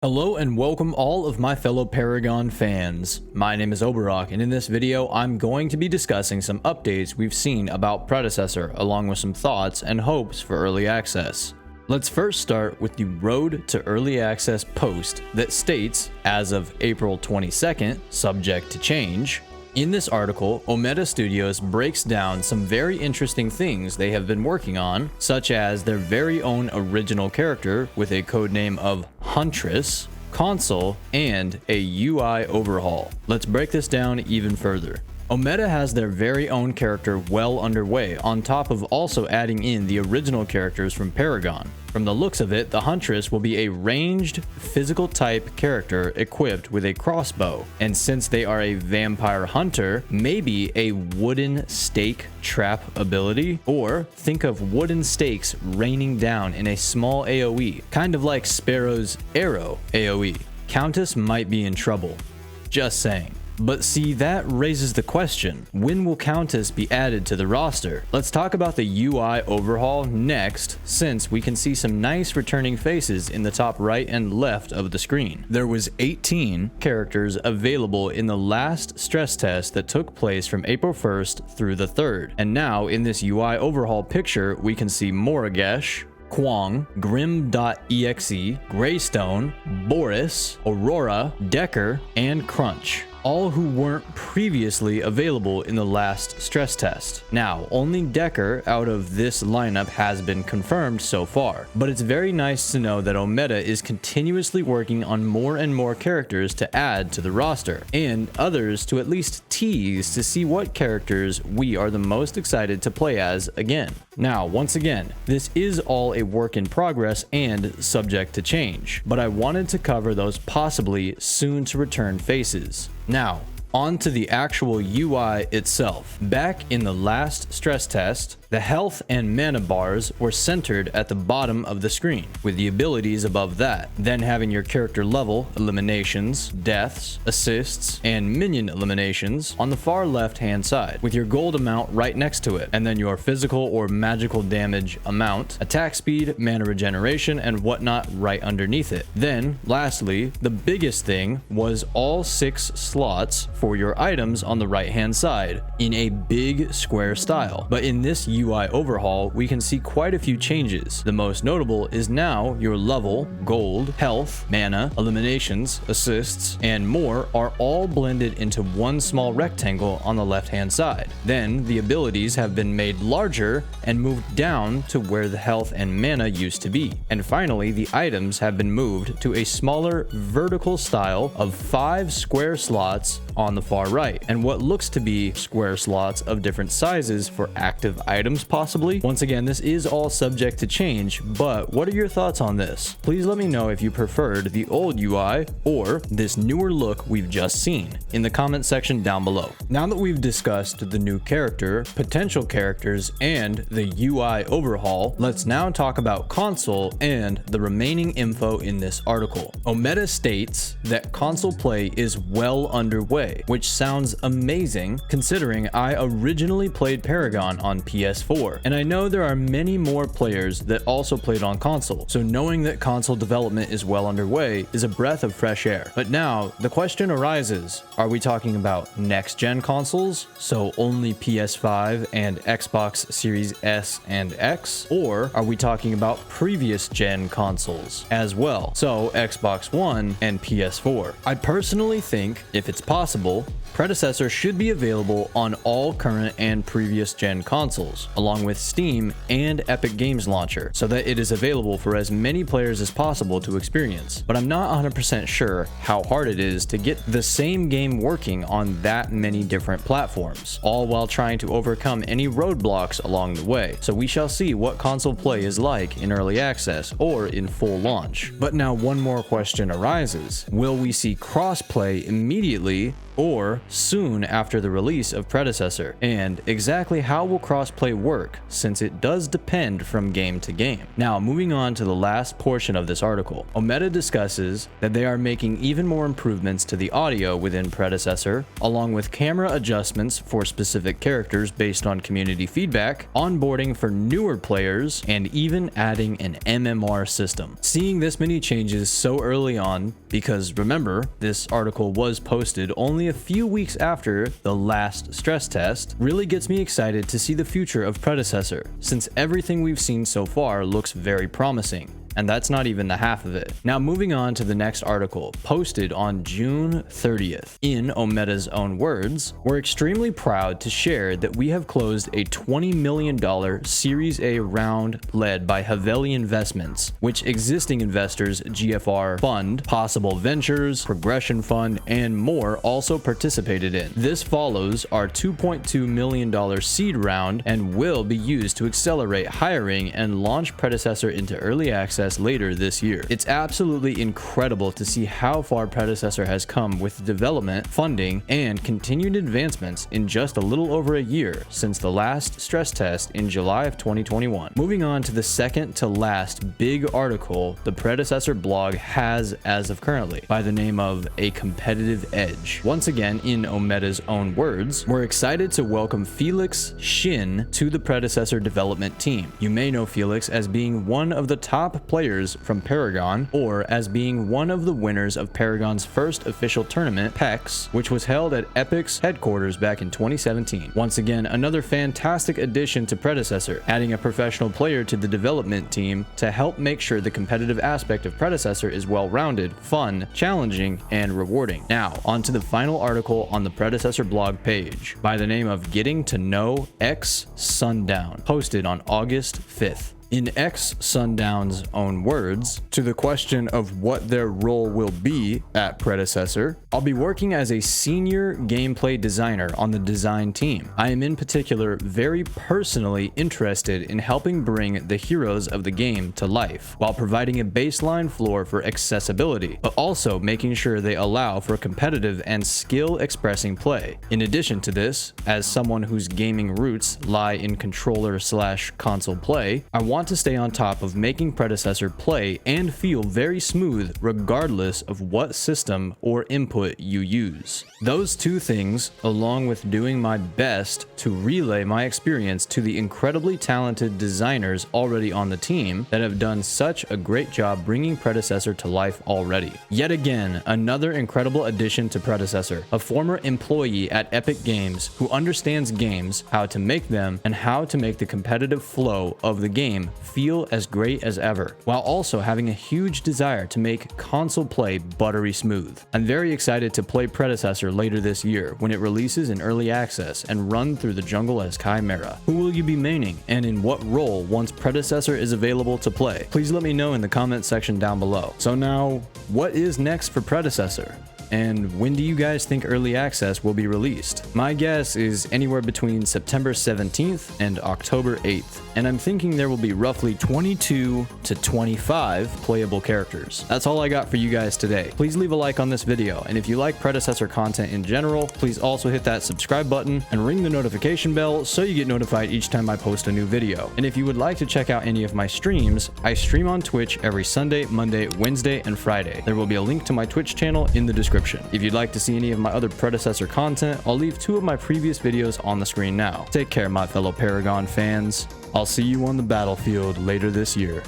Hello and welcome all of my fellow Paragon fans. My name is Oborrok, and in this video I'm going to be discussing some updates we've seen about Predecessor, along with some thoughts and hopes for early access. Let's first start with the Road to Early Access post that states, as of April 22nd, subject to change. In this article, Omeda Studios breaks down some very interesting things they have been working on, such as their very own original character with a codename of Huntress, console, and a UI overhaul. Let's break this down even further. Omeda has their very own character well underway, on top of also adding in the original characters from Paragon. From the looks of it, the Huntress will be a ranged, physical type character equipped with a crossbow, and since they are a vampire hunter, maybe a wooden stake trap ability, or think of wooden stakes raining down in a small AoE, kind of like Sparrow's arrow AoE. Countess might be in trouble. Just saying. But see, that raises the question, when will Countess be added to the roster? Let's talk about the UI overhaul next, since we can see some nice returning faces in the top right and left of the screen. There was 18 characters available in the last stress test that took place from April 1st through the 3rd. And now in this UI overhaul picture, we can see Moragesh, Kwong, Grim.exe, Greystone, Boris, Aurora, Decker, and Crunch, all who weren't previously available in the last stress test. Now, only Decker out of this lineup has been confirmed so far, but it's very nice to know that Omeda is continuously working on more and more characters to add to the roster, and others to at least tease to see what characters we are the most excited to play as again. Now, once again, this is all a work in progress and subject to change, but I wanted to cover those possibly soon to return faces. Now, on to the actual UI itself. Back in the last stress test, the health and mana bars were centered at the bottom of the screen, with the abilities above that, then having your character level, eliminations, deaths, assists, and minion eliminations on the far left hand side, with your gold amount right next to it, and then your physical or magical damage amount, attack speed, mana regeneration, and whatnot right underneath it. Then, lastly, the biggest thing was all 6 slots for your items on the right hand side, in a big square style. But in this UI overhaul, we can see quite a few changes. The most notable is now your level, gold, health, mana, eliminations, assists, and more are all blended into one small rectangle on the left hand side. Then the abilities have been made larger and moved down to where the health and mana used to be. And finally, the items have been moved to a smaller vertical style of 5 square slots on the far right, and what looks to be square slots of different sizes for active items possibly. Once again, this is all subject to change, but what are your thoughts on this? Please let me know if you preferred the old UI or this newer look we've just seen in the comment section down below. Now that we've discussed the new character, potential characters, and the UI overhaul, let's now talk about console and the remaining info in this article. Omeda states that console play is well underway, which sounds amazing considering I originally played Paragon on PS4, and I know there are many more players that also played on console, so knowing that console development is well underway is a breath of fresh air. But now the question arises, are we talking about next gen consoles, so only PS5 and Xbox Series S and X, or are we talking about previous gen consoles as well, so Xbox One and PS4? I personally think, if it's possible, Predecessor should be available on all current and previous gen consoles, along with Steam and Epic Games Launcher, so that it is available for as many players as possible to experience. But I'm not 100% sure how hard it is to get the same game working on that many different platforms, all while trying to overcome any roadblocks along the way. So we shall see what console play is like in early access or in full launch. But now one more question arises. Will we see crossplay immediately, or soon after the release of Predecessor? And exactly how will crossplay work, since it does depend from game to game? Now, moving on to the last portion of this article, Omeda discusses that they are making even more improvements to the audio within Predecessor, along with camera adjustments for specific characters based on community feedback, onboarding for newer players, and even adding an MMR system. Seeing this many changes so early on, because remember, this article was posted only a few weeks after the last stress test, really gets me excited to see the future of Predecessor, since everything we've seen so far looks very promising. And that's not even the half of it. Now, moving on to the next article, posted on June 30th. In Omeda's own words, we're extremely proud to share that we have closed a $20 million Series A round led by Haveli Investments, which existing investors GFR Fund, Possible Ventures, Progression Fund, and more also participated in. This follows our $2.2 million seed round and will be used to accelerate hiring and launch Predecessor into early access later this year. It's absolutely incredible to see how far Predecessor has come with development, funding, and continued advancements in just a little over a year since the last stress test in July of 2021. Moving on to the second to last big article the Predecessor blog has as of currently, by the name of A Competitive Edge. Once again, in Omeda's own words, we're excited to welcome Felix Shin to the Predecessor development team. You may know Felix as being one of the top players from Paragon, or as being one of the winners of Paragon's first official tournament, PEX, which was held at Epic's headquarters back in 2017. Once again, another fantastic addition to Predecessor, adding a professional player to the development team to help make sure the competitive aspect of Predecessor is well-rounded, fun, challenging, and rewarding. Now, on to the final article on the Predecessor blog page, by the name of Getting to Know XSundown, posted on August 5th. In XSundown's own words, to the question of what their role will be at Predecessor, I'll be working as a senior gameplay designer on the design team. I am in particular very personally interested in helping bring the heroes of the game to life, while providing a baseline floor for accessibility, but also making sure they allow for competitive and skill-expressing play. In addition to this, as someone whose gaming roots lie in controller/console play, I want to stay on top of making Predecessor play and feel very smooth regardless of what system or input you use. Those two things, along with doing my best to relay my experience to the incredibly talented designers already on the team that have done such a great job bringing Predecessor to life already. Yet again, another incredible addition to Predecessor, a former employee at Epic Games who understands games, how to make them, and how to make the competitive flow of the game feel as great as ever, while also having a huge desire to make console play buttery smooth. I'm very excited to play Predecessor later this year when it releases in early access and run through the jungle as Khaimera. Who will you be maining, and in what role once Predecessor is available to play? Please let me know in the comment section down below. So now, what is next for Predecessor? And when do you guys think early access will be released? My guess is anywhere between September 17th and October 8th, and I'm thinking there will be roughly 22 to 25 playable characters. That's all I got for you guys today. Please leave a like on this video, and if you like Predecessor content in general, please also hit that subscribe button and ring the notification bell so you get notified each time I post a new video. And if you would like to check out any of my streams, I stream on Twitch every Sunday, Monday, Wednesday, and Friday. There will be a link to my Twitch channel in the description. If you'd like to see any of my other Predecessor content, I'll leave 2 of my previous videos on the screen now. Take care, my fellow Paragon fans. I'll see you on the battlefield later this year.